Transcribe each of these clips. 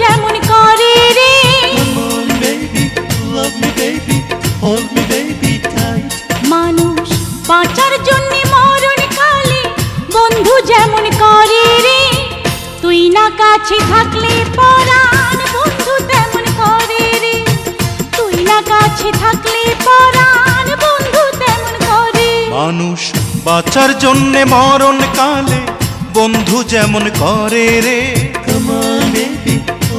যেমন করে রে। Come on baby, love me baby, hold me baby tight. মানুষ বাঁচার জন্য মরণ কালে বন্ধু যেমন করে রে। তুই না কাছে থাকলে পরাণ বন্ধু তেমন করে রে। তুই না কাছে থাকলে পরাণ বন্ধু তেমন করে। মানুষ বাঁচার জন্যে মরণ কালে বন্ধু যেমন করে রে। Come on baby,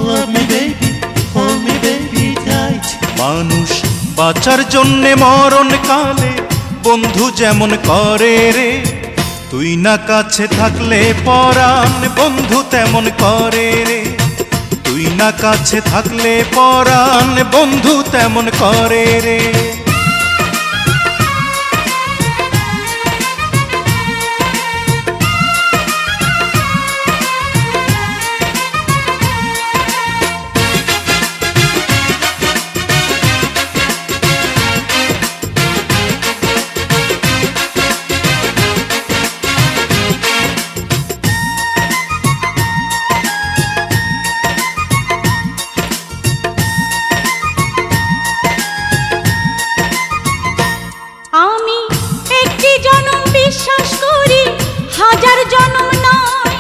love me baby, hold me baby tight. মানুষ বাঁচার জন্যে মরণ কালে বন্ধু যেমন করে রে। তুই না কাছে থাকলে পরাণ বন্ধু তেমন করে রে। তুই না কাছে থাকলে পরাণ বন্ধু তেমন করে রে। আমি একটি জনম বিশ্বাস করি, হাজার জনম নয়।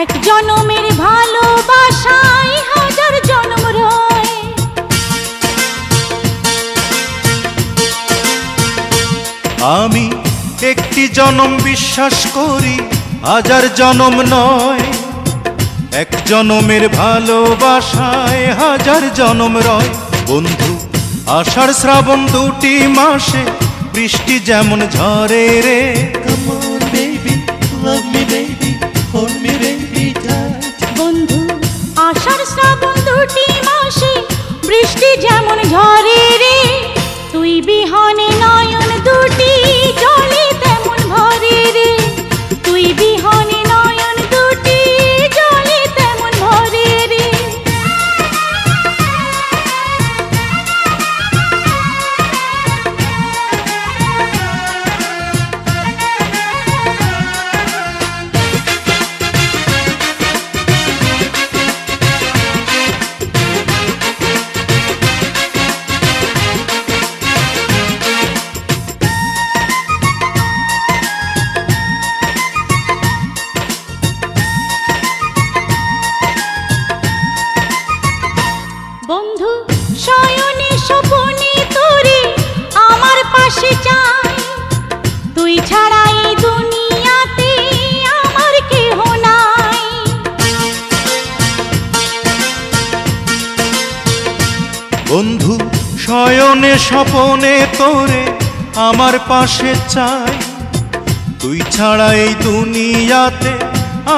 এক জনমের ভালোবাসায় হাজার জনম রয়। আমি একটি জনম বিশ্বাস করি, হাজার জনম নয়। এক জনমের ভালোবাসায় হাজার জনম রয়। বন্ধু আষাঢ় শ্রাবণ দুটি মাসে বৃষ্টি যেমন ঝরে রে। Come on baby, love me baby, hold me baby tight. বন্ধু আষাঢ় শ্রাবণ দুটি মাসে বৃষ্টি যেমন ঝরে রে। তুই বিহনে নয়ন দুটি জলে তেমন ভরে রে। তুই বিহনে নয়ন দুটি জলে তেমন ভরে রে। বন্ধু শয়নে স্বপনে তোরে আমার পাশে চাই। তুই ছাড়া এই দুনিয়াতে আমার কেহ নাই। বন্ধু শয়নে স্বপনে তোরে আমার পাশে চাই। তুই ছাড়া এই দুনিয়াতে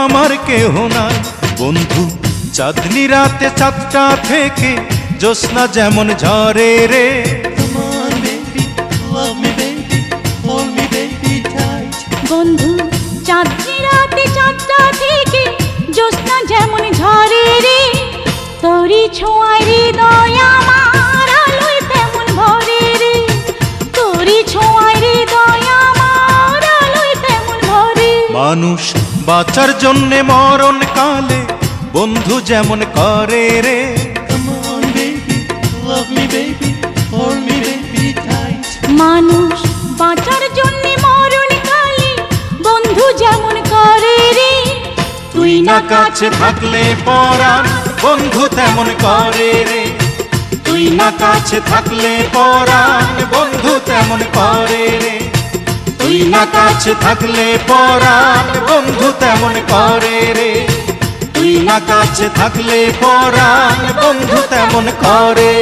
আমার কেহ নাই। বন্ধু চাঁদনি রাতে চাঁদটা থেকে জ্যোৎস্না যেমন ঝরে রে। Come on baby, love me baby, hold me baby tight. বন্ধু চাঁদনি রাতে চাঁদটা থেকে জ্যোৎস্না যেমন ঝরে রে। তোরি ছোঁয়ায় হৃদয় আমার আলোয় তেমন ভরে রে। তোরি ছোঁয়ায় হৃদয় আমার আলোয় তেমন ভরে। মানুষ বাঁচার জন্যে মরণ কালে বন্ধু যেমন করে রে। Come on baby, love me baby, hold me baby tight. মানুষ বাঁচার জন্য মরণ কালে বন্ধু যেমন করে রে। তুই না কাছে থাকলে পরাণ বন্ধু তেমন করে রে। তুই না কাছে থাকলে পরাণ বন্ধু তেমন করে রে। তুই না কাছে থাকলে পরাণ বন্ধু তেমন করে রে। তুই না কাছে থাকলে পরাণ বন্ধু তেমন করে।